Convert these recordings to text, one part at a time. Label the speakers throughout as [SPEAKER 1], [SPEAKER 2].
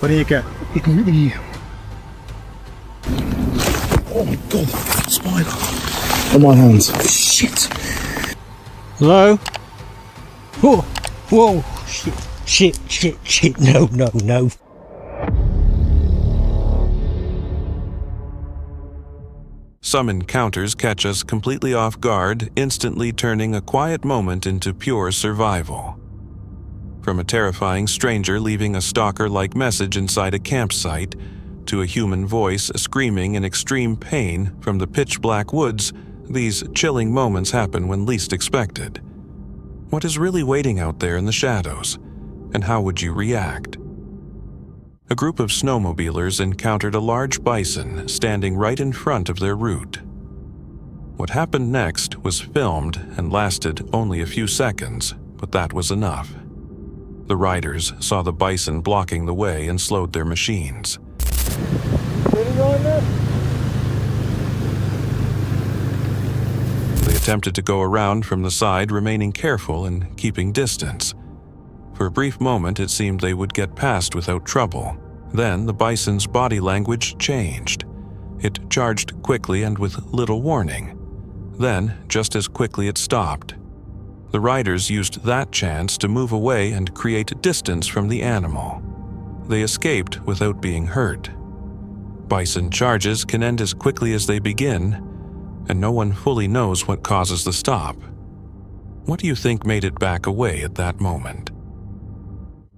[SPEAKER 1] What do you get? Oh my god, spider on my hands. Shit.
[SPEAKER 2] Hello? Whoa, whoa, shit, no.
[SPEAKER 3] Some encounters catch us completely off guard, instantly turning a quiet moment into pure survival. From a terrifying stranger leaving a stalker-like message inside a campsite, to a human voice screaming in extreme pain from the pitch-black woods, these chilling moments happen when least expected. What is really waiting out there in the shadows, and how would you react? A group of snowmobilers encountered a large bison standing right in front of their route. What happened next was filmed and lasted only a few seconds, but that was enough. The riders saw the bison blocking the way and slowed their machines. They attempted to go around from the side, remaining careful and keeping distance. For a brief moment, it seemed they would get past without trouble. Then the bison's body language changed. It charged quickly and with little warning. Then, just as quickly, it stopped. The riders used that chance to move away and create distance from the animal. They escaped without being hurt. Bison charges can end as quickly as they begin, and no one fully knows what causes the stop. What do you think made it back away at that moment?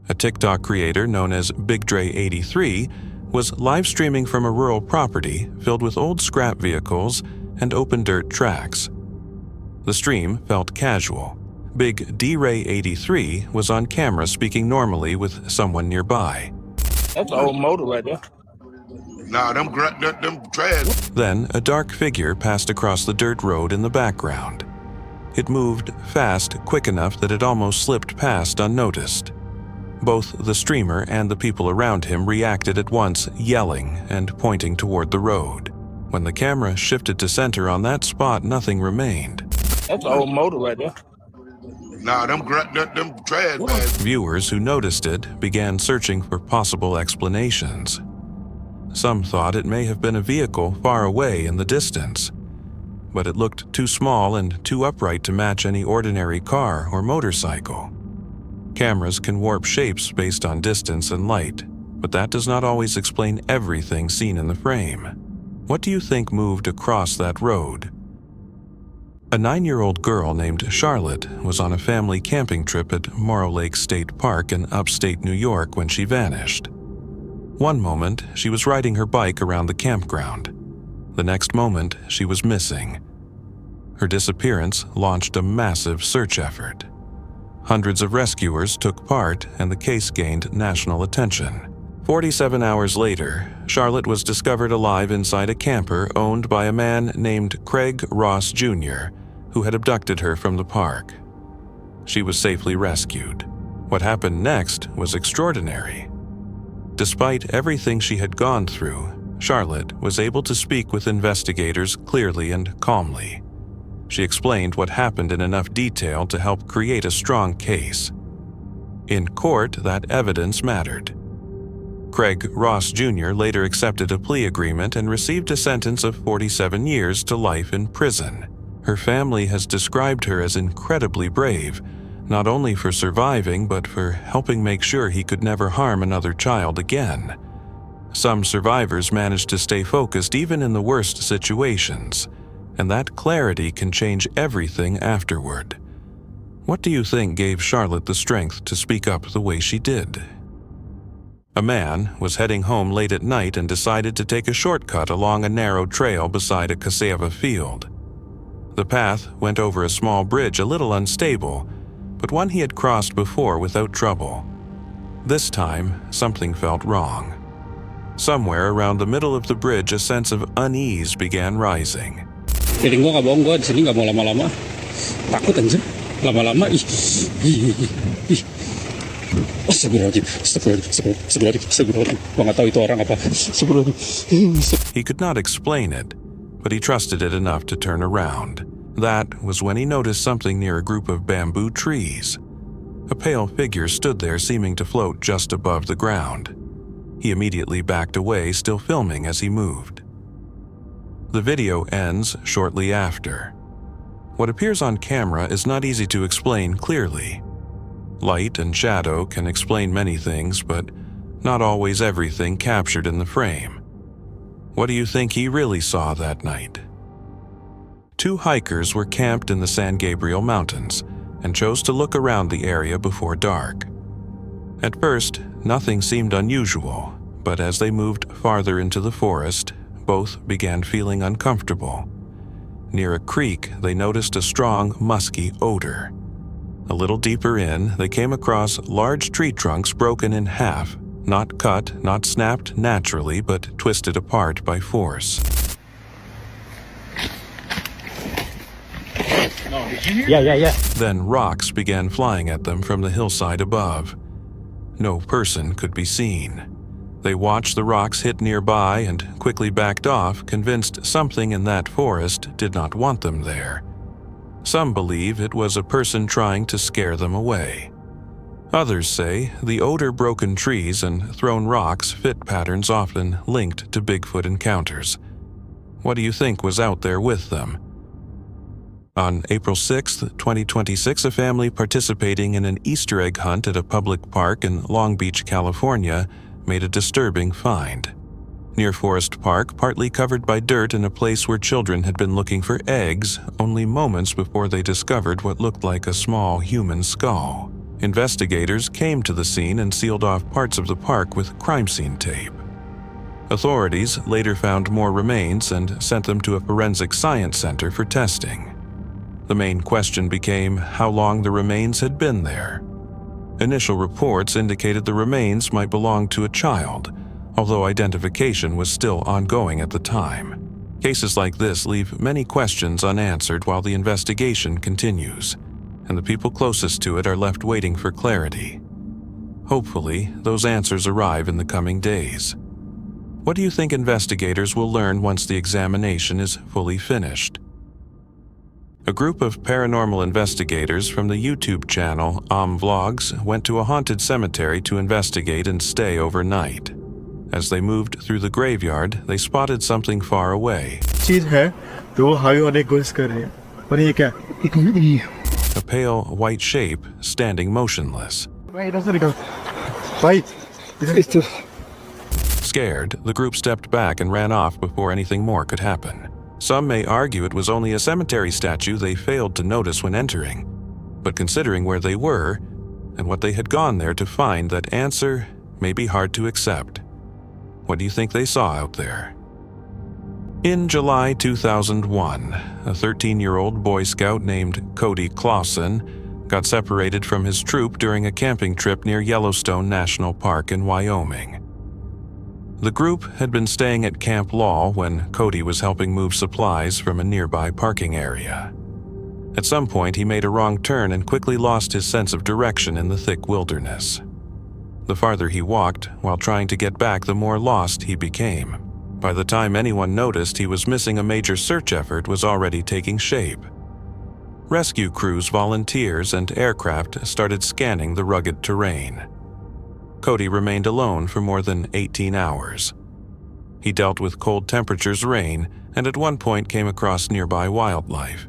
[SPEAKER 3] A TikTok creator known as BigDre83 was live streaming from a rural property filled with old scrap vehicles and open dirt tracks. The stream felt casual. Big D-Ray83 was on camera speaking normally with someone nearby.
[SPEAKER 4] That's an old motor right there. Nah, them trash.
[SPEAKER 3] Then a dark figure passed across the dirt road in the background. It moved fast, quick enough that it almost slipped past unnoticed. Both the streamer and the people around him reacted at once, yelling and pointing toward the road. When the camera shifted to center on that spot, nothing remained.
[SPEAKER 4] That's an old motor right there. Nah, them trash bags.
[SPEAKER 3] Viewers who noticed it began searching for possible explanations. Some thought it may have been a vehicle far away in the distance, but it looked too small and too upright to match any ordinary car or motorcycle. Cameras can warp shapes based on distance and light, but that does not always explain everything seen in the frame. What do you think moved across that road? A 9-year-old girl named Charlotte was on a family camping trip at Morrow Lake State Park in upstate New York when she vanished. One moment, she was riding her bike around the campground. The next moment, she was missing. Her disappearance launched a massive search effort. Hundreds of rescuers took part, and the case gained national attention. 47 hours later, Charlotte was discovered alive inside a camper owned by a man named Craig Ross Jr., who had abducted her from the park. She was safely rescued. What happened next was extraordinary. Despite everything she had gone through, Charlotte was able to speak with investigators clearly and calmly. She explained what happened in enough detail to help create a strong case. In court, that evidence mattered. Craig Ross Jr. later accepted a plea agreement and received a sentence of 47 years to life in prison. Her family has described her as incredibly brave, not only for surviving but for helping make sure he could never harm another child again. Some survivors managed to stay focused even in the worst situations, and that clarity can change everything afterward. What do you think gave Charlotte the strength to speak up the way she did? A man was heading home late at night and decided to take a shortcut along a narrow trail beside a cassava field. The path went over a small bridge, a little unstable, but one he had crossed before without trouble. This time, something felt wrong. Somewhere around the middle of the bridge, a sense of unease began rising.
[SPEAKER 5] Feeling gua nggak bohong, gua di sini nggak mau lama-lama. Takut anjir. Lama-lama
[SPEAKER 3] He could not explain it, but he trusted it enough to turn around. That was when he noticed something near a group of bamboo trees. A pale figure stood there, seeming to float just above the ground. He immediately backed away, still filming as he moved. The video ends shortly after. What appears on camera is not easy to explain clearly. Light and shadow can explain many things, but not always everything captured in the frame. What do you think he really saw that night? Two hikers were camped in the San Gabriel Mountains and chose to look around the area before dark. At first, nothing seemed unusual, but as they moved farther into the forest, both began feeling uncomfortable. Near a creek, they noticed a strong, musky odor. A little deeper in, they came across large tree trunks broken in half, not cut, not snapped naturally, but twisted apart by force.
[SPEAKER 2] Yeah.
[SPEAKER 3] Then rocks began flying at them from the hillside above. No person could be seen. They watched the rocks hit nearby and quickly backed off, convinced something in that forest did not want them there. Some believe it was a person trying to scare them away. Others say the odor, broken trees, and thrown rocks fit patterns often linked to Bigfoot encounters. What do you think was out there with them? On April 6, 2026, a family participating in an Easter egg hunt at a public park in Long Beach, California, made a disturbing find. Near Forest Park, partly covered by dirt in a place where children had been looking for eggs only moments before they discovered what looked like a small human skull. Investigators came to the scene and sealed off parts of the park with crime scene tape. Authorities later found more remains and sent them to a forensic science center for testing. The main question became how long the remains had been there. Initial reports indicated the remains might belong to a child, although identification was still ongoing at the time. Cases like this leave many questions unanswered while the investigation continues, and the people closest to it are left waiting for clarity. Hopefully, those answers arrive in the coming days. What do you think investigators will learn once the examination is fully finished? A group of paranormal investigators from the YouTube channel Vlogs went to a haunted cemetery to investigate and stay overnight. As they moved through the graveyard, they spotted something far away. A pale white shape standing motionless. Scared, the group stepped back and ran off before anything more could happen. Some may argue it was only a cemetery statue they failed to notice when entering, but considering where they were and what they had gone there to find, that answer may be hard to accept. What do you think they saw out there? In July 2001, a 13-year-old Boy Scout named Cody Clawson got separated from his troop during a camping trip near Yellowstone National Park in Wyoming. The group had been staying at Camp Law when Cody was helping move supplies from a nearby parking area. At some point, he made a wrong turn and quickly lost his sense of direction in the thick wilderness. The farther he walked, while trying to get back, the more lost he became. By the time anyone noticed he was missing, a major search effort was already taking shape. Rescue crews, volunteers, and aircraft started scanning the rugged terrain. Cody remained alone for more than 18 hours. He dealt with cold temperatures, rain, and at one point came across nearby wildlife.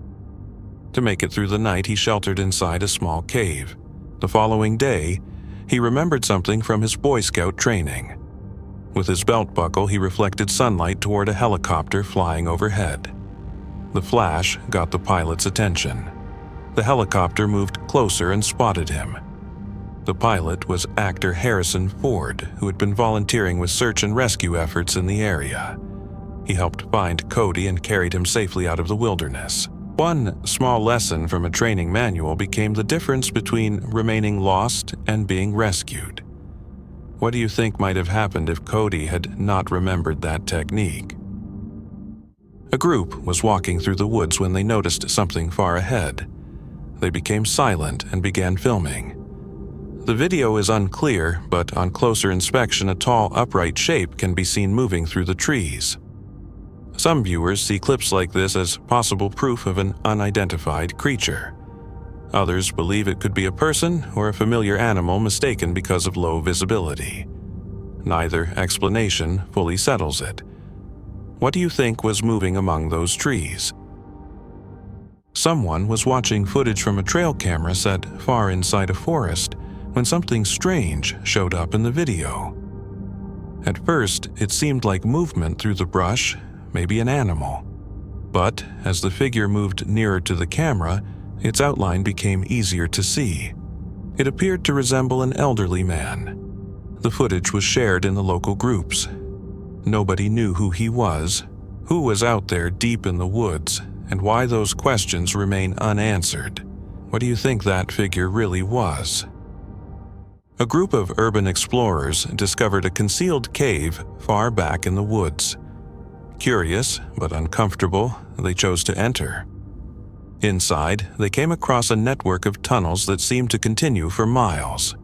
[SPEAKER 3] To make it through the night, he sheltered inside a small cave. The following day, he remembered something from his Boy Scout training. With his belt buckle, he reflected sunlight toward a helicopter flying overhead. The flash got the pilot's attention. The helicopter moved closer and spotted him. The pilot was actor Harrison Ford, who had been volunteering with search and rescue efforts in the area. He helped find Cody and carried him safely out of the wilderness. One small lesson from a training manual became the difference between remaining lost and being rescued. What do you think might have happened if Cody had not remembered that technique? A group was walking through the woods when they noticed something far ahead. They became silent and began filming. The video is unclear, but on closer inspection, a tall, upright shape can be seen moving through the trees. Some viewers see clips like this as possible proof of an unidentified creature. Others believe it could be a person or a familiar animal mistaken because of low visibility. Neither explanation fully settles it. What do you think was moving among those trees? Someone was watching footage from a trail camera set far inside a forest when something strange showed up in the video. At first, it seemed like movement through the brush, maybe an animal. But as the figure moved nearer to the camera, its outline became easier to see. It appeared to resemble an elderly man. The footage was shared in the local groups. Nobody knew who he was, who was out there deep in the woods, and why those questions remain unanswered. What do you think that figure really was? A group of urban explorers discovered a concealed cave far back in the woods. Curious but uncomfortable, they chose to enter. Inside, they came across a network of tunnels that seemed to continue for miles.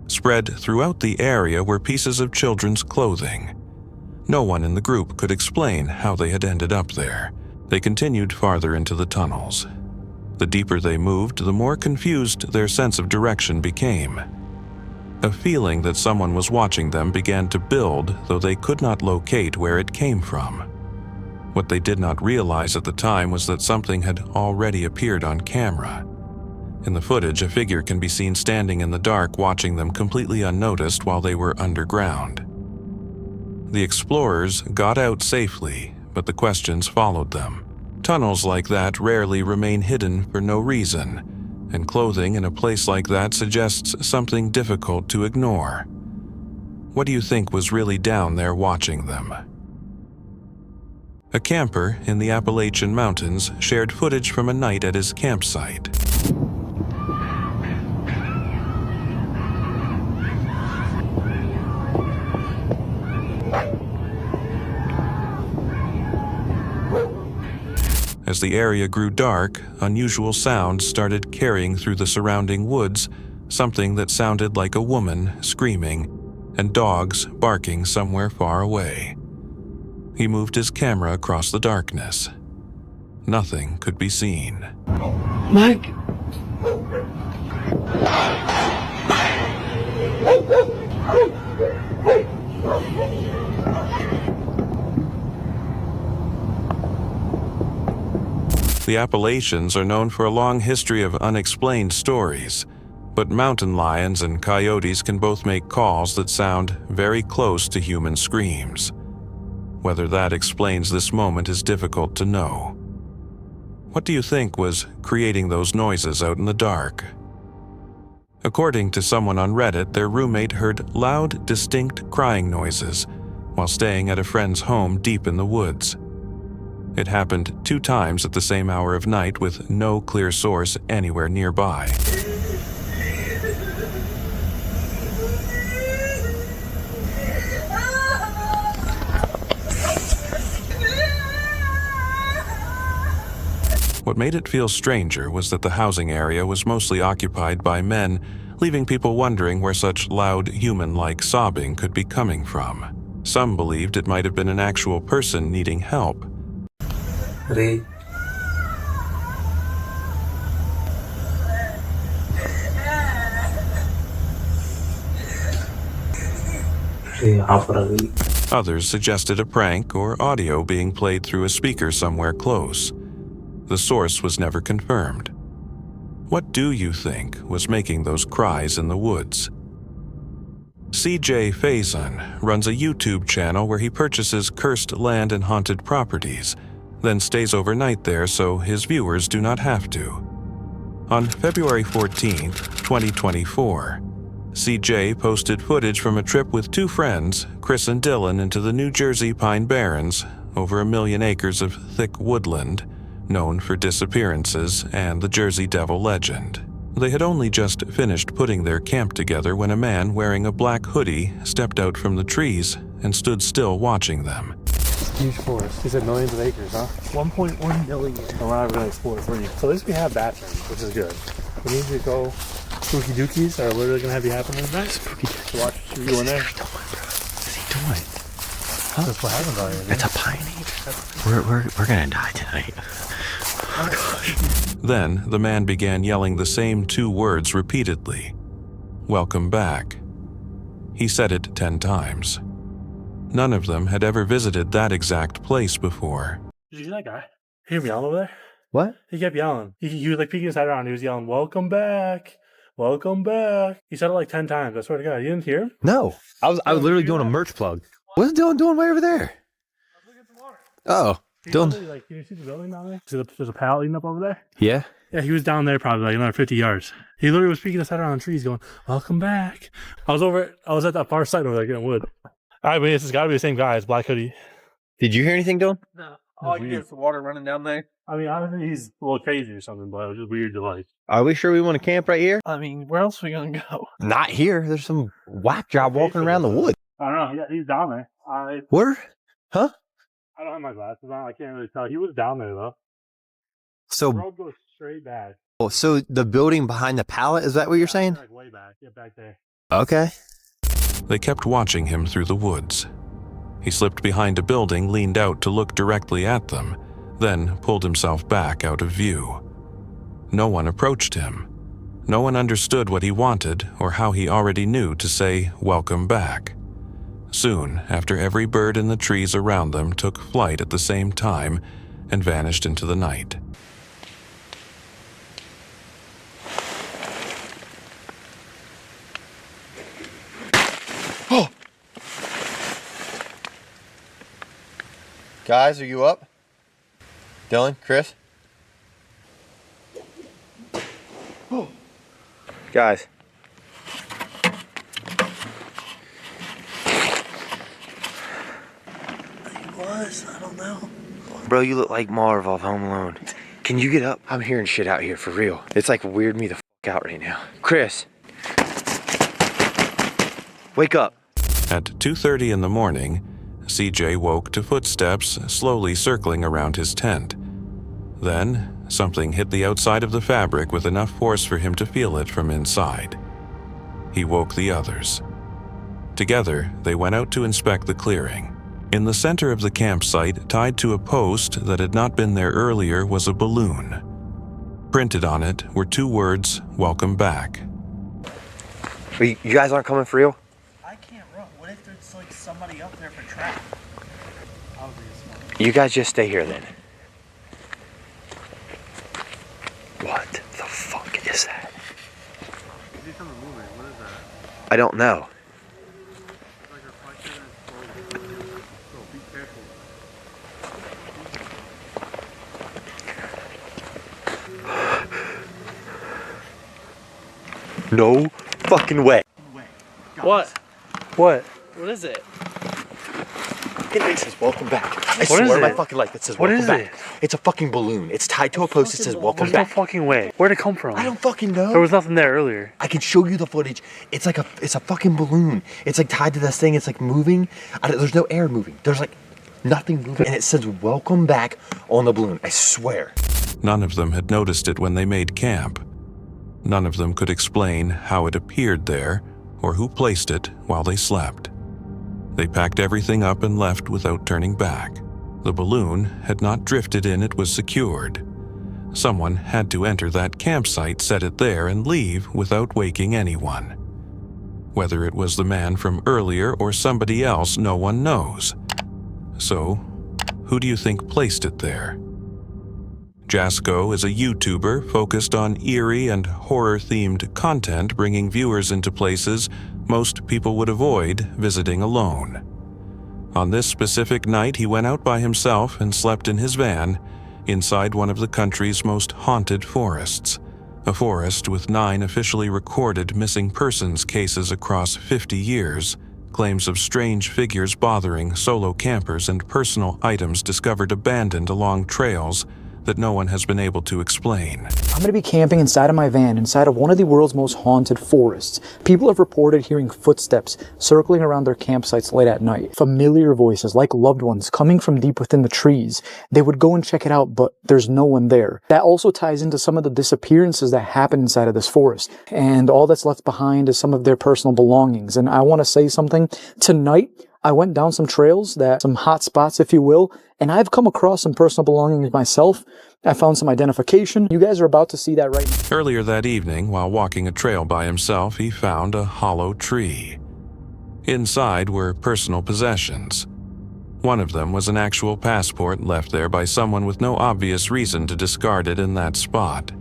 [SPEAKER 3] Spread throughout the area were pieces of children's clothing. No one in the group could explain how they had ended up there. They continued farther into the tunnels. The deeper they moved, the more confused their sense of direction became. A feeling that someone was watching them began to build, though they could not locate where it came from. What they did not realize at the time was that something had already appeared on camera. In the footage, a figure can be seen standing in the dark watching them completely unnoticed while they were underground. The explorers got out safely, but the questions followed them. Tunnels like that rarely remain hidden for no reason, and clothing in a place like that suggests something difficult to ignore. What do you think was really down there watching them? A camper in the Appalachian Mountains shared footage from a night at his campsite. As the area grew dark, unusual sounds started carrying through the surrounding woods, something that sounded like a woman screaming and dogs barking somewhere far away. He moved his camera across the darkness. Nothing could be seen.
[SPEAKER 1] Mike!
[SPEAKER 3] The Appalachians are known for a long history of unexplained stories, but mountain lions and coyotes can both make calls that sound very close to human screams. Whether that explains this moment is difficult to know. What do you think was creating those noises out in the dark? According to someone on Reddit, their roommate heard loud, distinct crying noises while staying at a friend's home deep in the woods. It happened 2 times at the same hour of night with no clear source anywhere nearby. What made it feel stranger was that the housing area was mostly occupied by men, leaving people wondering where such loud, human-like sobbing could be coming from. Some believed it might have been an actual person needing help.
[SPEAKER 6] Ray.
[SPEAKER 3] Others suggested a prank or audio being played through a speaker somewhere close. The source was never confirmed. What do you think was making those cries in the woods? CJ Faison runs a YouTube channel where he purchases cursed land and haunted properties, then stays overnight there so his viewers do not have to. On February 14, 2024, CJ posted footage from a trip with 2 friends, Chris and Dylan, into the New Jersey Pine Barrens, over 1 million acres of thick woodland, known for disappearances and the Jersey Devil legend. They had only just finished putting their camp together when a man wearing a black hoodie stepped out from the trees and stood still watching them.
[SPEAKER 7] Huge forest. He said millions of acres, huh? 1.1 million. And we're not really explore for you. So at least we have bathrooms, which is good. We need to go. Spooky dookies are literally going to have you happen tonight. Spooky dookies. So watch what you go in there.
[SPEAKER 8] What's he doing? Huh?
[SPEAKER 7] That's what happens out here.
[SPEAKER 8] It's a piney. We're going to die tonight. Oh, gosh.
[SPEAKER 3] Then the man began yelling the same 2 words repeatedly. Welcome back. He said it 10 times. None of them had ever visited that exact place before.
[SPEAKER 7] Did you see that guy? He hear me yelling over there?
[SPEAKER 8] What?
[SPEAKER 7] He kept yelling. He was like peeking his head around. He was yelling, "Welcome back. Welcome back." He said it like 10 times. I swear to God. You didn't hear him?
[SPEAKER 8] No. I was literally doing a merch plug. What's Dylan doing way over there?
[SPEAKER 7] Let's look at some water.
[SPEAKER 8] Oh. Dylan.
[SPEAKER 7] Can you see the building down there? See there's a pallet leading up over there?
[SPEAKER 8] Yeah.
[SPEAKER 7] Yeah, he was down there probably like another 50 yards. He literally was peeking his head around the trees going, "Welcome back." I was at that far side over there getting wood. I mean, it's got to be the same guy. It's Black Hoodie.
[SPEAKER 8] Did you hear anything, Dylan?
[SPEAKER 9] No. All I can hear is the water running down there.
[SPEAKER 7] I mean, honestly, he's a little crazy or something, but it was just weird to like.
[SPEAKER 8] Are we sure we want to camp right here?
[SPEAKER 9] I mean, where else are we going to go?
[SPEAKER 8] Not here. There's some whack job walking around the woods.
[SPEAKER 7] I don't know. He's down there.
[SPEAKER 8] Where? Huh?
[SPEAKER 7] I don't have my glasses on. I can't really tell. He was down there, though.
[SPEAKER 8] So,
[SPEAKER 7] The road goes straight back.
[SPEAKER 8] so the building behind the pallet, is that what you're saying?
[SPEAKER 7] Like way back. Yeah, back there.
[SPEAKER 8] Okay.
[SPEAKER 3] They kept watching him through the woods. He slipped behind a building, leaned out to look directly at them, then pulled himself back out of view. No one approached him. No one understood what he wanted or how he already knew to say, "Welcome back." Soon, after every bird in the trees around them took flight at the same time and vanished into the night.
[SPEAKER 8] Oh! Guys, are you up? Dylan, Chris? Oh. Guys.
[SPEAKER 9] I don't know.
[SPEAKER 8] Bro, you look like Marv off Home Alone. Can you get up? I'm hearing shit out here for real. It's like weird me the fuck out right now. Chris. Wake up.
[SPEAKER 3] At 2:30 in the morning, CJ woke to footsteps slowly circling around his tent. Then, something hit the outside of the fabric with enough force for him to feel it from inside. He woke the others. Together, they went out to inspect the clearing. In the center of the campsite, tied to a post that had not been there earlier, was a balloon. Printed on it were 2 words, "Welcome back."
[SPEAKER 8] You guys aren't coming for real?
[SPEAKER 9] I can't run. What if there's like somebody up there for trap?
[SPEAKER 8] You guys just stay here then. What the fuck is that?
[SPEAKER 7] What is that?
[SPEAKER 8] I don't know.
[SPEAKER 7] Like a reflection and so be careful.
[SPEAKER 8] No fucking way.
[SPEAKER 9] What?
[SPEAKER 7] What?
[SPEAKER 9] What is it?
[SPEAKER 8] It says welcome back. I
[SPEAKER 7] What
[SPEAKER 8] swear
[SPEAKER 7] is
[SPEAKER 8] on my
[SPEAKER 7] it?
[SPEAKER 8] fucking life it says
[SPEAKER 7] What
[SPEAKER 8] welcome
[SPEAKER 7] is
[SPEAKER 8] back.
[SPEAKER 7] it?
[SPEAKER 8] It's a fucking balloon. It's tied to a post that says welcome
[SPEAKER 7] There's no
[SPEAKER 8] back.
[SPEAKER 7] fucking way. Where'd it come from?
[SPEAKER 8] I don't fucking know.
[SPEAKER 7] There was nothing there earlier.
[SPEAKER 8] I can show you the footage. It's like it's a fucking balloon. It's like tied to this thing. It's like moving. There's no air moving. There's like nothing moving. And it says welcome back on the balloon. I swear.
[SPEAKER 3] None of them had noticed it when they made camp. None of them could explain how it appeared there or who placed it while they slept. They packed everything up and left without turning back. The balloon had not drifted in, it was secured. Someone had to enter that campsite, set it there, and leave without waking anyone. Whether it was the man from earlier or somebody else, no one knows. So, who do you think placed it there? Jasko is a YouTuber focused on eerie and horror-themed content, bringing viewers into places most people would avoid visiting alone. On this specific night, he went out by himself and slept in his van inside one of the country's most haunted forests, a forest with 9 officially recorded missing persons cases across 50 years, claims of strange figures bothering solo campers, and personal items discovered abandoned along trails that no one has been able to explain.
[SPEAKER 10] I'm going to be camping inside of my van, inside of one of the world's most haunted forests. People have reported hearing footsteps circling around their campsites late at night. Familiar voices, like loved ones, coming from deep within the trees. They would go and check it out, but there's no one there. That also ties into some of the disappearances that happen inside of this forest. And all that's left behind is some of their personal belongings. And I want to say something. Tonight, I went down some trails, some hot spots, if you will, and I've come across some personal belongings myself. I found some identification. You guys are about to see that right now.
[SPEAKER 3] Earlier that evening, while walking a trail by himself, he found a hollow tree. Inside were personal possessions. One of them was an actual passport left there by someone with no obvious reason to discard it in that spot.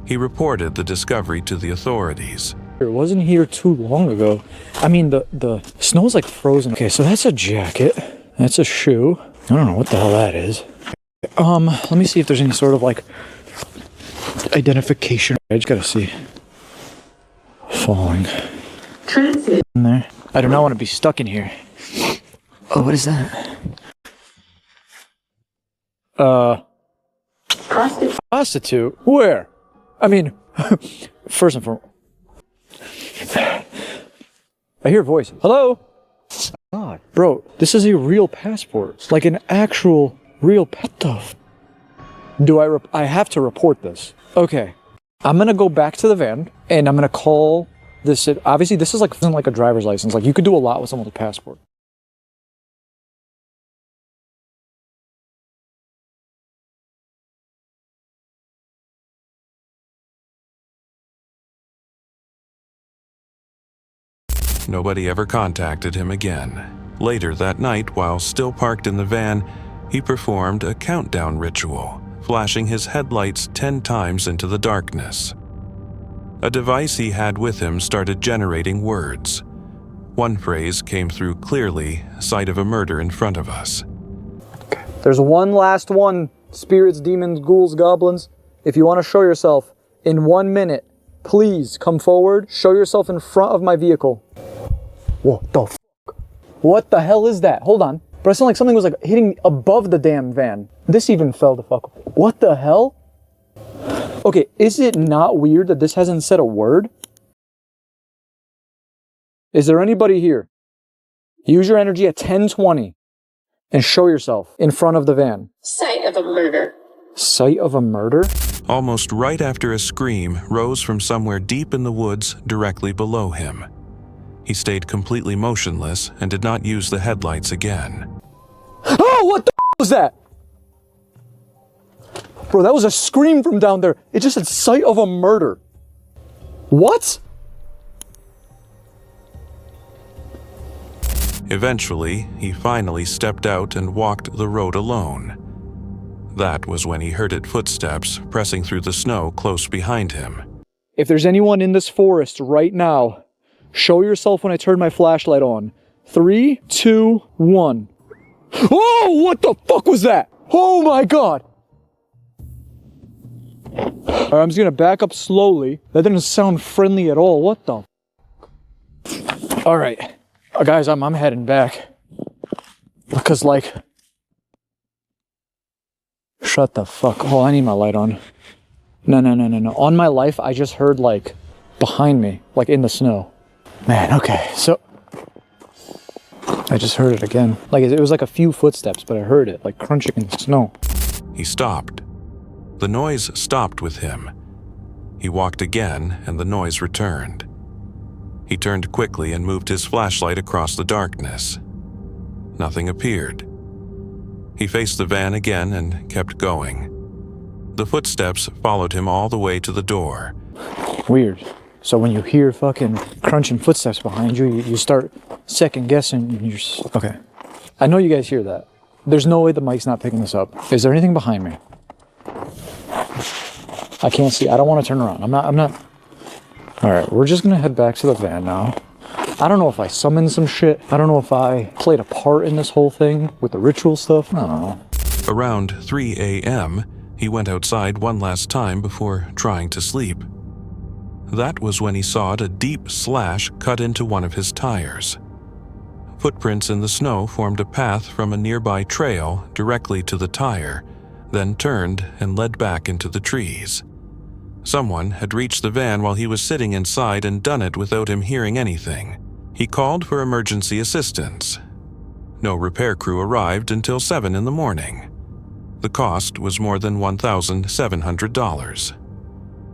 [SPEAKER 3] He reported the discovery to the authorities.
[SPEAKER 10] It wasn't here too long ago. I mean, the snow's like frozen. Okay, so that's a jacket. That's a shoe. I don't know what the hell that is. Let me see if there's any sort of like identification. I just gotta see. Falling. Transit. In there. I do not want to be stuck in here. Oh, what is that? Prostitute? Where? I mean, first and foremost. I hear voices. Hello? God, bro, this is a real passport. Like an actual real pet. Do I have to report this? Okay. I'm gonna go back to the van and I'm gonna call this. Obviously, this is like a driver's license. Like you could do a lot with someone's passport.
[SPEAKER 3] Nobody ever contacted him again. Later that night, while still parked in the van, he performed a countdown ritual, flashing his headlights 10 times into the darkness. A device he had with him started generating words. One phrase came through clearly, sight of a murder in front of us.
[SPEAKER 10] There's one last one. Spirits, demons, ghouls, goblins. If you want to show yourself in 1 minute, please come forward. Show yourself in front of my vehicle. What the fuck? What the hell is that? Hold on. But it sounded like something was like hitting above the damn van. This even fell the fuck. What the hell? Okay, is it not weird that this hasn't said a word? Is there anybody here? Use your energy at 10:20 and show yourself in front of the van.
[SPEAKER 11] Site of a murder.
[SPEAKER 10] Site of a murder?
[SPEAKER 3] Almost right after a scream rose from somewhere deep in the woods directly below him. He stayed completely motionless and did not use the headlights again.
[SPEAKER 10] Oh, what the was that? Bro, that was a scream from down there. It just said site of a murder. What?
[SPEAKER 3] Eventually, he finally stepped out and walked the road alone. That was when he heard footsteps pressing through the snow close behind him.
[SPEAKER 10] If there's anyone in this forest right now, show yourself when I turn my flashlight on. 3, 2, 1. Oh, what the fuck was that? Oh my God. Alright, I'm just gonna back up slowly. That didn't sound friendly at all. What the? Alright. Guys, I'm heading back. Because like... Shut the fuck. Oh, I need my light on. No. On my life, I just heard like behind me, like in the snow. Man, okay, so I just heard it again. Like it was like a few footsteps, but I heard it like crunching in the snow.
[SPEAKER 3] He stopped. The noise stopped with him. He walked again, and the noise returned. He turned quickly and moved his flashlight across the darkness. Nothing appeared. He faced the van again and kept going. The footsteps followed him all the way to the door.
[SPEAKER 10] Weird. So when you hear fucking crunching footsteps behind you, you start second guessing and you're okay. I know you guys hear that. There's no way the mic's not picking this up. Is there anything behind me? I can't see. I don't want to turn around. I'm not. All right, we're just gonna head back to the van now. I don't know if I summoned some shit. I don't know if I played a part in this whole thing with the ritual stuff. I don't know.
[SPEAKER 3] Around 3 a.m., he went outside one last time before trying to sleep. That was when he saw a deep slash cut into one of his tires. Footprints in the snow formed a path from a nearby trail directly to the tire, then turned and led back into the trees. Someone had reached the van while he was sitting inside and done it without him hearing anything. He called for emergency assistance. No repair crew arrived until 7 in the morning. The cost was more than $1,700.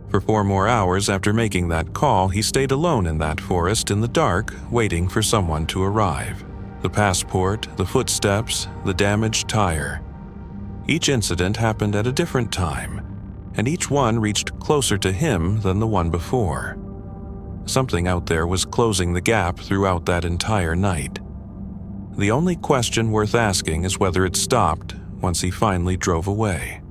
[SPEAKER 3] For 4 more hours after making that call, he stayed alone in that forest in the dark, waiting for someone to arrive. The passport, the footsteps, the damaged tire. Each incident happened at a different time, and each one reached closer to him than the one before. Something out there was closing the gap throughout that entire night. The only question worth asking is whether it stopped once he finally drove away.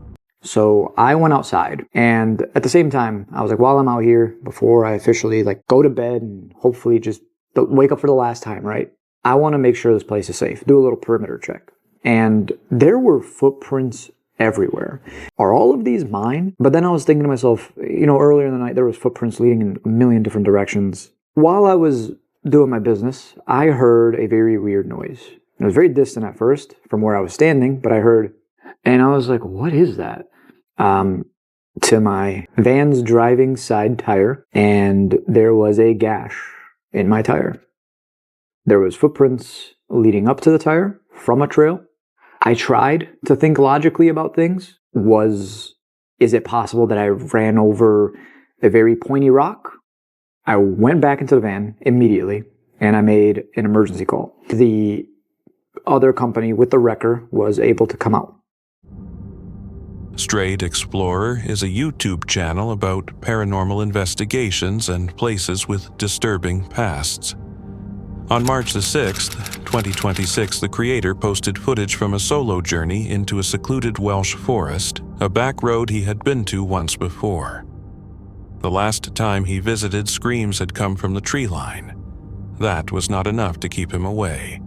[SPEAKER 10] So I went outside, and at the same time, I was like, while I'm out here, before I officially go to bed and hopefully just wake up for the last time, right? I want to make sure this place is safe. Do a little perimeter check. And there were footprints everywhere. Are all of these mine? But then I was thinking to myself, earlier in the night, there was footprints leading in a million different directions. While I was doing my business, I heard a very weird noise. It was very distant at first from where I was standing, but I heard, and I was like, what is that? To my van's driving side tire, and there was a gash in my tire. There was footprints leading up to the tire from a trail. I tried to think logically about things. Is it possible that I ran over a very pointy rock? I went back into the van immediately, and I made an emergency call. The other company with the wrecker was able to come out.
[SPEAKER 3] Strayed Explorer is a YouTube channel about paranormal investigations and places with disturbing pasts. On March the 6th, 2026, the creator posted footage from a solo journey into a secluded Welsh forest, a back road he had been to once before. The last time he visited, screams had come from the tree line. That was not enough to keep him away.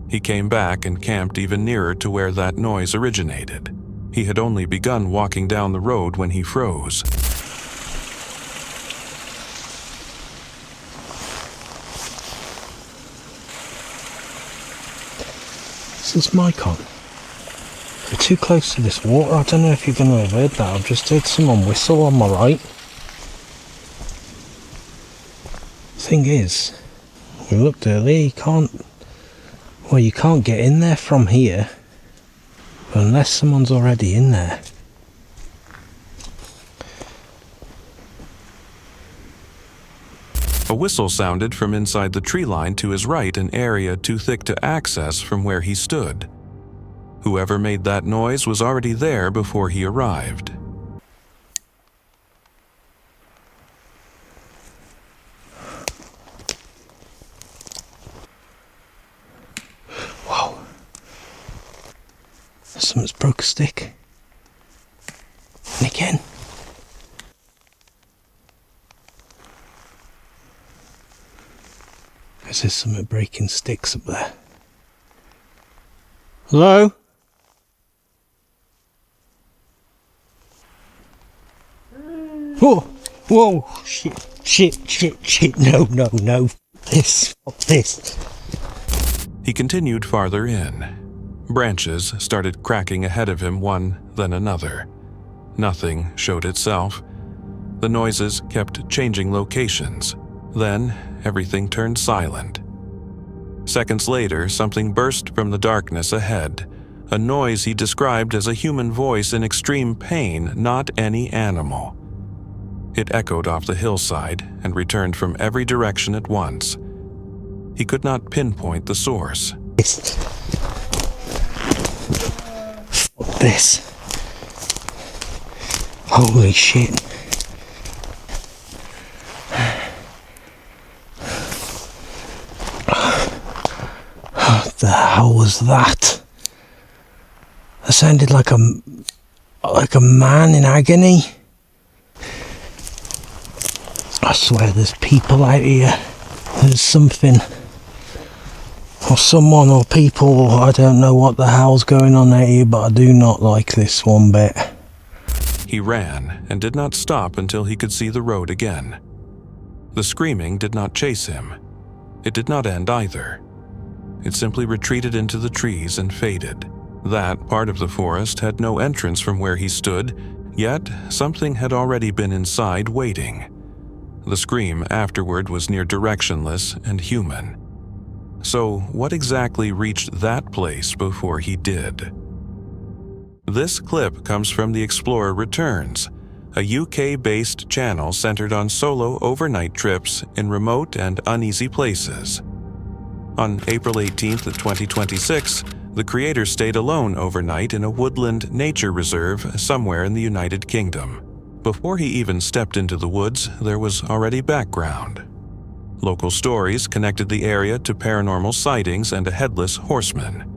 [SPEAKER 3] He came back and camped even nearer to where that noise originated. He had only begun walking down the road when he froze.
[SPEAKER 2] Is this mic on? We're too close to this water. I don't know if you're going to have heard that. I've just heard someone whistle on my right. Thing is, we looked earlier, you can't get in there from here. But unless someone's already in there.
[SPEAKER 3] A whistle sounded from inside the tree line to his right, an area too thick to access from where he stood. Whoever made that noise was already there before he arrived.
[SPEAKER 2] Whoa. Someone's broke a stick. And again. There's something breaking sticks up there. Hello? Whoa! Whoa! Shit. No. Fuck this.
[SPEAKER 3] He continued farther in. Branches started cracking ahead of him, one then another. Nothing showed itself. The noises kept changing locations. Then, everything turned silent. Seconds later, something burst from the darkness ahead. A noise he described as a human voice in extreme pain, not any animal. It echoed off the hillside and returned from every direction at once. He could not pinpoint the source.
[SPEAKER 2] Fuck this. Holy shit. What the hell was that? That sounded like a man in agony. I swear there's people out here. There's something. Or someone or people. I don't know what the hell's going on out here, but I do not like this one bit.
[SPEAKER 3] He ran and did not stop until he could see the road again. The screaming did not chase him. It did not end either. It simply retreated into the trees and faded. That part of the forest had no entrance from where he stood, yet something had already been inside waiting. The scream afterward was near directionless and human. So what exactly reached that place before he did? This clip comes from The Explorer Returns, a UK-based channel centered on solo overnight trips in remote and uneasy places. On April 18th, 2026, the creator stayed alone overnight in a woodland nature reserve somewhere in the United Kingdom. Before he even stepped into the woods, there was already background. Local stories connected the area to paranormal sightings and a headless horseman.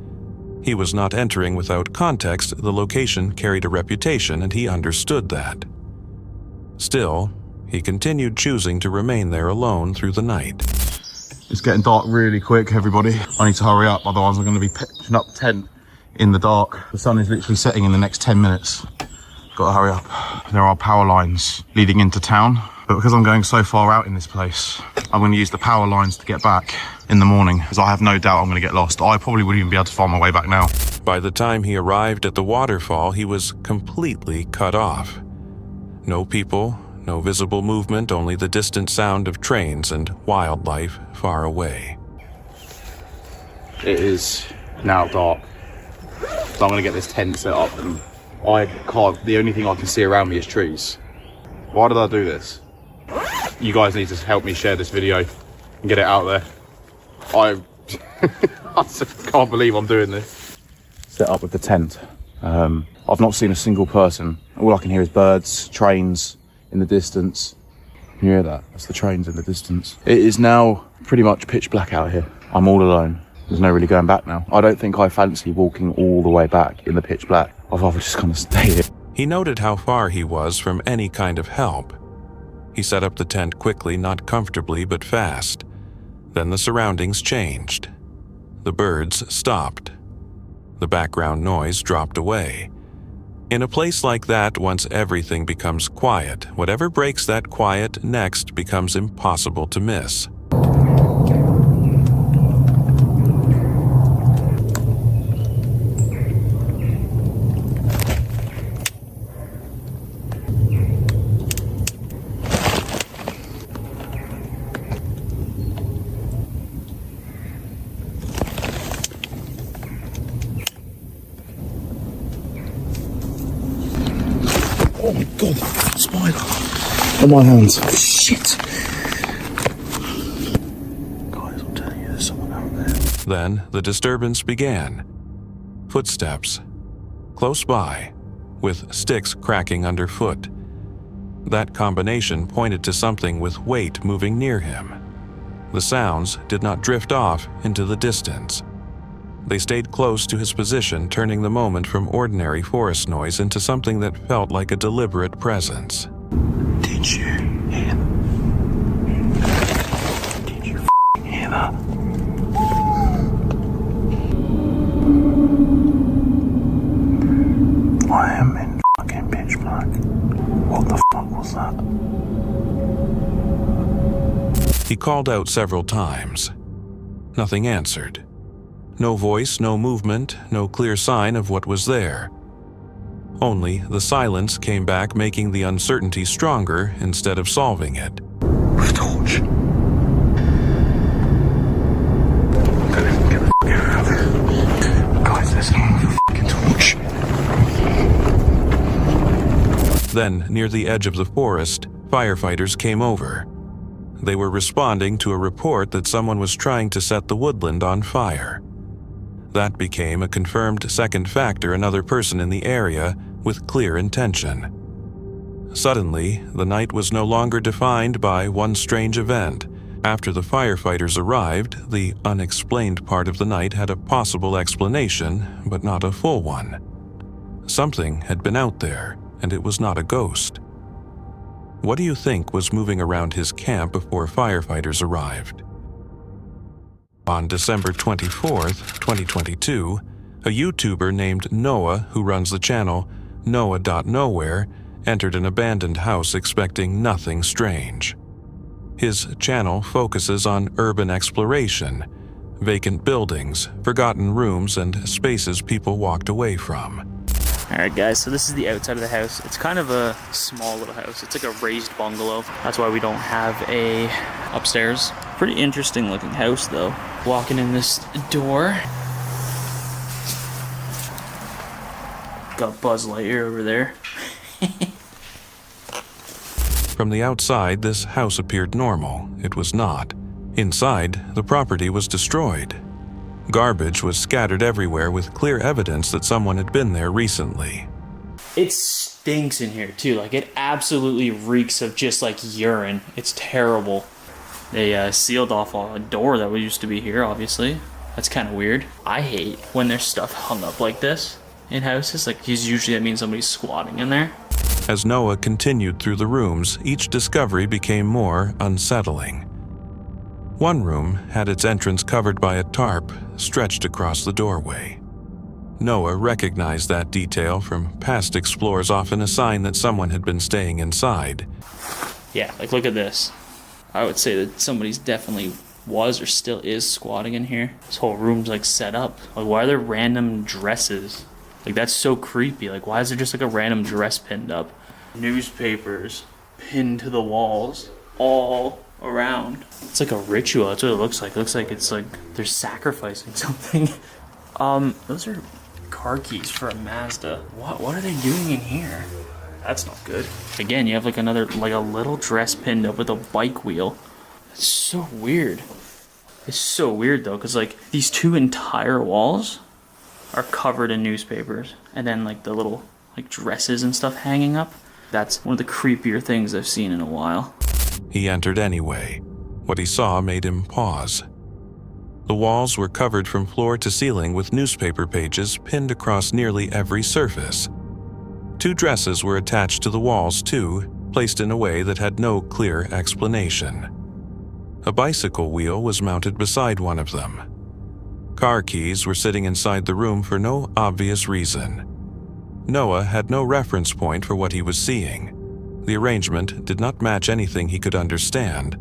[SPEAKER 3] He was not entering without context. The location carried a reputation, and he understood that. Still, he continued choosing to remain there alone through the night.
[SPEAKER 1] It's getting dark really quick, everybody. I need to hurry up, otherwise I'm going to be pitching up the tent in the dark. The sun is literally setting in the next 10 minutes. Got to hurry up. There are power lines leading into town, but because I'm going so far out in this place, I'm going to use the power lines to get back in the morning, because I have no doubt I'm going to get lost. I probably wouldn't even be able to find my way back now.
[SPEAKER 3] By the time he arrived at the waterfall, he was completely cut off. No people, no visible movement, only the distant sound of trains and wildlife far away.
[SPEAKER 1] It is now dark, so I'm going to get this tent set up, and the only thing I can see around me is trees. Why did I do this? You guys need to help me share this video and get it out there. I just can't believe I'm doing this. Set up with the tent. I've not seen a single person. All I can hear is birds, trains in the distance. Can you hear that? That's the trains in the distance. It is now pretty much pitch black out here. I'm all alone. There's no really going back now. I don't think I fancy walking all the way back in the pitch black. I'd rather just kind of stay here.
[SPEAKER 3] He noted how far he was from any kind of help. He set up the tent quickly, not comfortably, but fast. Then the surroundings changed. The birds stopped. The background noise dropped away. In a place like that, once everything becomes quiet, whatever breaks that quiet next becomes impossible to miss.
[SPEAKER 1] Oh my god, spider on my hands. Shit. Guys, I'm telling you, there's someone out there.
[SPEAKER 3] Then the disturbance began. Footsteps, close by, with sticks cracking underfoot. That combination pointed to something with weight moving near him. The sounds did not drift off into the distance. They stayed close to his position, turning the moment from ordinary forest noise into something that felt like a deliberate presence.
[SPEAKER 1] Did you hear? Did you hear that? I am in fucking pitch black. What the fuck was that?
[SPEAKER 3] He called out several times. Nothing answered. No voice, no movement, no clear sign of what was there. Only the silence came back, making the uncertainty stronger instead of solving it.
[SPEAKER 1] With a torch. Get the fuck out of here. Guys, there's someone with a fucking torch.
[SPEAKER 3] Then, near the edge of the forest, firefighters came over. They were responding to a report that someone was trying to set the woodland on fire. That became a confirmed second factor, another person in the area with clear intention. Suddenly, the night was no longer defined by one strange event. After the firefighters arrived, the unexplained part of the night had a possible explanation, but not a full one. Something had been out there, and it was not a ghost. What do you think was moving around his camp before firefighters arrived? On December 24th, 2022, a YouTuber named Noah, who runs the channel Noah.Nowhere, entered an abandoned house expecting nothing strange. His channel focuses on urban exploration, vacant buildings, forgotten rooms, and spaces people walked away from.
[SPEAKER 9] Alright guys, so this is the outside of the house. It's kind of a small little house. It's like a raised bungalow. That's why we don't have a upstairs. Pretty interesting looking house though. Walking in this door. Got Buzz Lightyear over there.
[SPEAKER 3] From the outside, this house appeared normal. It was not. Inside, the property was destroyed. Garbage was scattered everywhere with clear evidence that someone had been there recently.
[SPEAKER 9] It stinks in here too. Like it absolutely reeks of just like urine. It's terrible. They sealed off a door that used to be here, obviously. That's kind of weird. I hate when there's stuff hung up like this in houses. Like, usually that means somebody's squatting in there.
[SPEAKER 3] As Noah continued through the rooms, each discovery became more unsettling. One room had its entrance covered by a tarp stretched across the doorway. Noah recognized that detail from past explores, often a sign that someone had been staying inside.
[SPEAKER 9] Yeah, like look at this. I would say that somebody's definitely was or still is squatting in here. This whole room's like set up. Like, why are there random dresses? Like, that's so creepy. Like, why is there just like a random dress pinned up? Newspapers pinned to the walls all around. It's like a ritual. That's what it looks like. It looks like it's like they're sacrificing something. Those are car keys for a Mazda. What are they doing in here? That's not good. Again, you have like another, like a little dress pinned up with a bike wheel. It's so weird. It's so weird though, because like these two entire walls are covered in newspapers, and then like the little like dresses and stuff hanging up. That's one of the creepier things I've seen in a while.
[SPEAKER 3] He entered anyway. What he saw made him pause. The walls were covered from floor to ceiling with newspaper pages pinned across nearly every surface. 2 dresses were attached to the walls too, placed in a way that had no clear explanation. A bicycle wheel was mounted beside one of them. Car keys were sitting inside the room for no obvious reason. Noah had no reference point for what he was seeing. The arrangement did not match anything he could understand,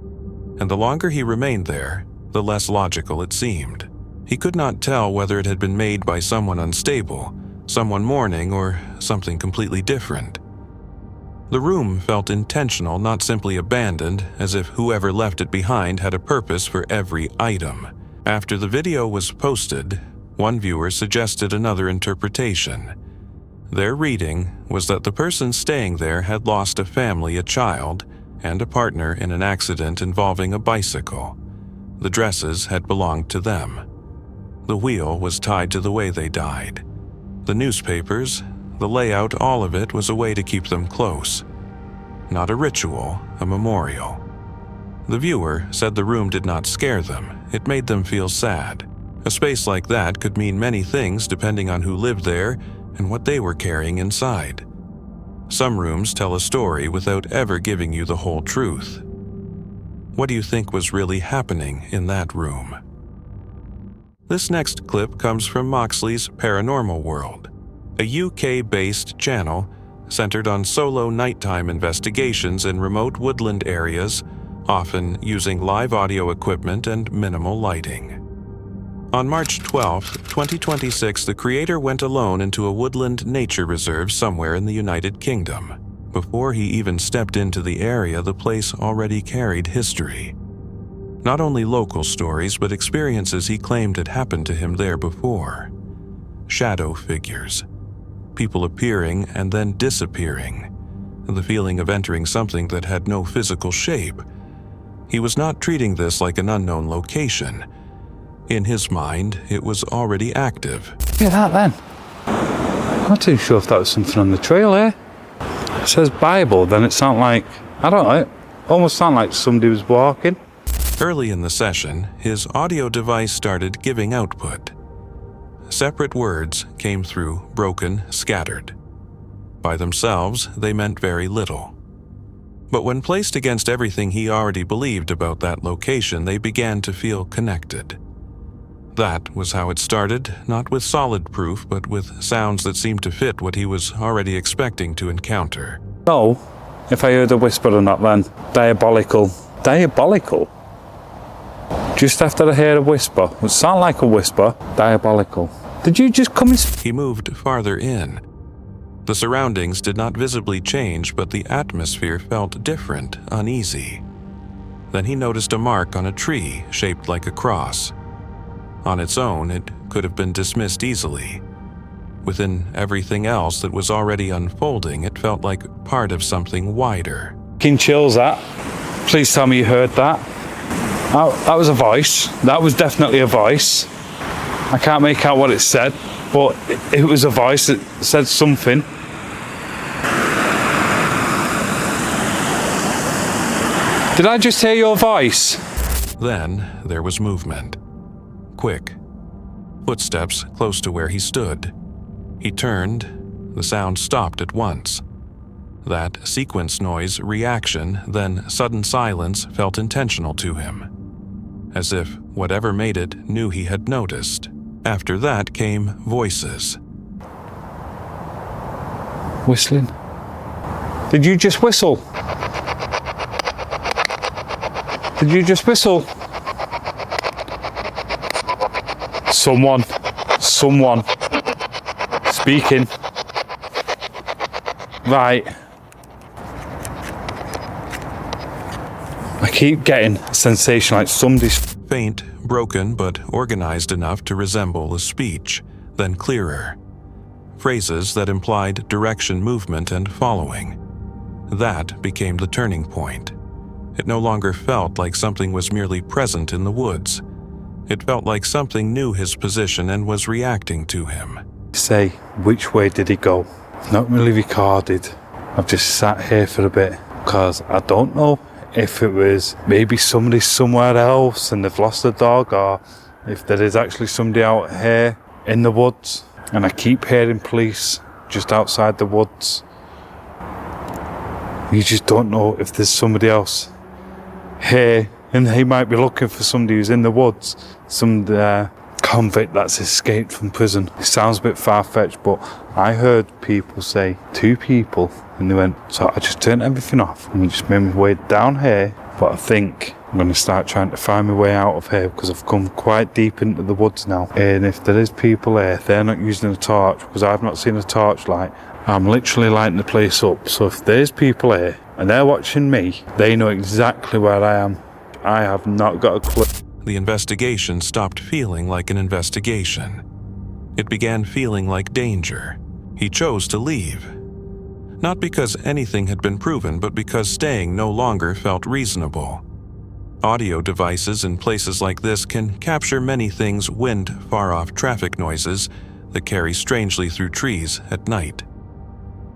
[SPEAKER 3] and the longer he remained there, the less logical it seemed. He could not tell whether it had been made by someone unstable, someone mourning, or something completely different. The room felt intentional, not simply abandoned, as if whoever left it behind had a purpose for every item. After the video was posted, one viewer suggested another interpretation. Their reading was that the person staying there had lost a family, a child, and a partner in an accident involving a bicycle. The dresses had belonged to them. The wheel was tied to the way they died. The newspapers, the layout, all of it was a way to keep them close. Not a ritual, a memorial. The viewer said the room did not scare them, it made them feel sad. A space like that could mean many things depending on who lived there and what they were carrying inside. Some rooms tell a story without ever giving you the whole truth. What do you think was really happening in that room? This next clip comes from Moxley's Paranormal World, a UK-based channel centered on solo nighttime investigations in remote woodland areas, often using live audio equipment and minimal lighting. On March 12, 2026, the creator went alone into a woodland nature reserve somewhere in the United Kingdom. Before he even stepped into the area, the place already carried history. Not only local stories, but experiences he claimed had happened to him there before. Shadow figures. People appearing and then disappearing. The feeling of entering something that had no physical shape. He was not treating this like an unknown location. In his mind, it was already active.
[SPEAKER 11] Look at that then. I'm not too sure if that was something on the trail here. It says Bible, then it sounded like, I don't know, it almost sounded like somebody was walking.
[SPEAKER 3] Early in the session, his audio device started giving output. Separate words came through, broken, scattered. By themselves, they meant very little. But when placed against everything he already believed about that location, they began to feel connected. That was how it started, not with solid proof, but with sounds that seemed to fit what he was already expecting to encounter.
[SPEAKER 11] No, if I heard a whisper or not then, diabolical. Diabolical? Just after I heard a whisper, it sounded like a whisper, diabolical. Did you just come in?
[SPEAKER 3] He moved farther in. The surroundings did not visibly change, but the atmosphere felt different, uneasy. Then he noticed a mark on a tree shaped like a cross. On its own, it could have been dismissed easily. Within everything else that was already unfolding, it felt like part of something wider.
[SPEAKER 11] Fucking chills that. Please tell me you heard that. That was a voice. That was definitely a voice. I can't make out what it said, but it was a voice that said something. Did I just hear your voice?
[SPEAKER 3] Then there was movement. Quick. Footsteps close to where he stood. He turned. The sound stopped at once. That sequence noise reaction, then sudden silence felt intentional to him. As if whatever made it knew he had noticed. After that came voices.
[SPEAKER 11] Whistling. Did you just whistle? Did you just whistle? Someone speaking. Right. I keep getting a sensation like somebody's
[SPEAKER 3] faint, broken, but organized enough to resemble a speech, then clearer. Phrases that implied direction, movement, and following. That became the turning point. It no longer felt like something was merely present in the woods. It felt like something knew his position and was reacting to him.
[SPEAKER 11] Say, which way did he go? Not really recorded. I've just sat here for a bit because I don't know if it was maybe somebody somewhere else and they've lost a dog, or if there is actually somebody out here in the woods. And I keep hearing police just outside the woods. You just don't know if there's somebody else here, and he might be looking for somebody who's in the woods, some convict that's escaped from prison. It sounds a bit far-fetched, but I heard people say 2 people, and they went, so I just turned everything off and just made my way down here. But I think I'm going to start trying to find my way out of here because I've come quite deep into the woods now. And if there is people here, they're not using a torch because I've not seen a torchlight. I'm literally lighting the place up. So if there's people here and they're watching me, they know exactly where I am. I have not got a clue.
[SPEAKER 3] The investigation stopped feeling like an investigation. It began feeling like danger. He chose to leave. Not because anything had been proven, but because staying no longer felt reasonable. Audio devices in places like this can capture many things: wind, far-off traffic noises that carry strangely through trees at night.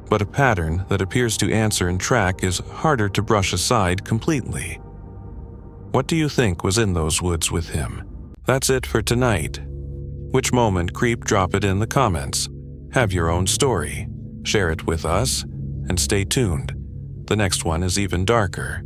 [SPEAKER 3] But a pattern that appears to answer and track is harder to brush aside completely. What do you think was in those woods with him? That's it for tonight. Which moment creep? Drop it in the comments. Have your own story. Share it with us, and stay tuned. The next one is even darker.